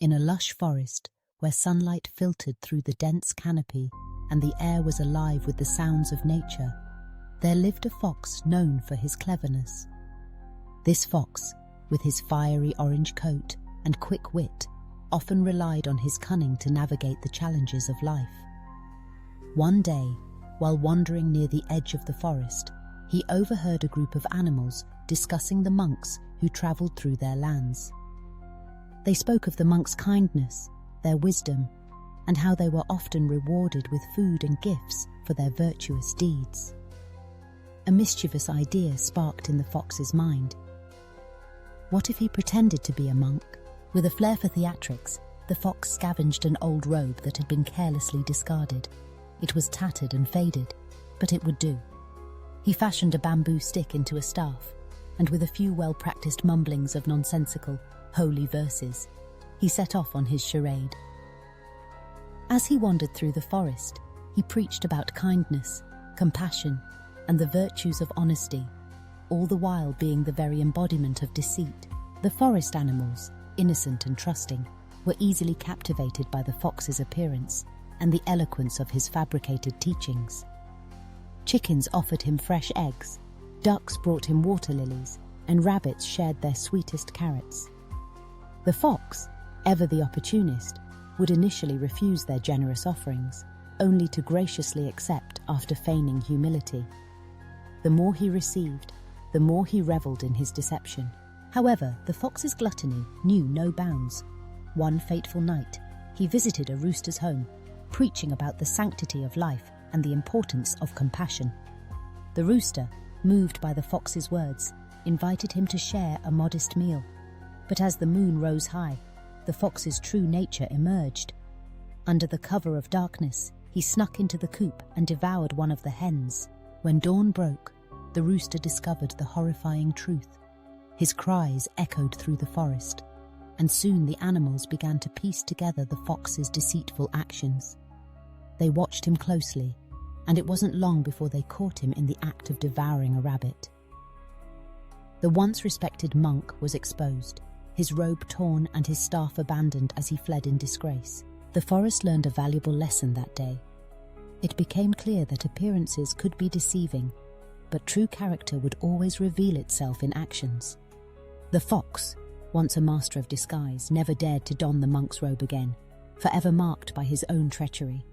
In a lush forest, where sunlight filtered through the dense canopy and the air was alive with the sounds of nature, there lived a fox known for his cleverness. This fox, with his fiery orange coat and quick wit, often relied on his cunning to navigate the challenges of life. One day, while wandering near the edge of the forest, he overheard a group of animals discussing the monks who travelled through their lands. They spoke of the monks' kindness, their wisdom, and how they were often rewarded with food and gifts for their virtuous deeds. A mischievous idea sparked in the fox's mind. What if he pretended to be a monk? With a flair for theatrics, the fox scavenged an old robe that had been carelessly discarded. It was tattered and faded, but it would do. He fashioned a bamboo stick into a staff, and with a few well-practiced mumblings of nonsensical, holy verses, he set off on his charade. As he wandered through the forest, he preached about kindness, compassion, and the virtues of honesty, all the while being the very embodiment of deceit. The forest animals, innocent and trusting, were easily captivated by the fox's appearance and the eloquence of his fabricated teachings. Chickens offered him fresh eggs, ducks brought him water lilies, and rabbits shared their sweetest carrots. The fox, ever the opportunist, would initially refuse their generous offerings, only to graciously accept after feigning humility. The more he received, the more he revelled in his deception. However, the fox's gluttony knew no bounds. One fateful night, he visited a rooster's home, preaching about the sanctity of life and the importance of compassion. The rooster, moved by the fox's words, invited him to share a modest meal. But as the moon rose high, the fox's true nature emerged. Under the cover of darkness, he snuck into the coop and devoured one of the hens. When dawn broke, the rooster discovered the horrifying truth. His cries echoed through the forest, and soon the animals began to piece together the fox's deceitful actions. They watched him closely, and it wasn't long before they caught him in the act of devouring a rabbit. The once respected monk was exposed, his robe torn and his staff abandoned as he fled in disgrace. The forest learned a valuable lesson that day. It became clear that appearances could be deceiving, but true character would always reveal itself in actions. The fox, once a master of disguise, never dared to don the monk's robe again, forever marked by his own treachery.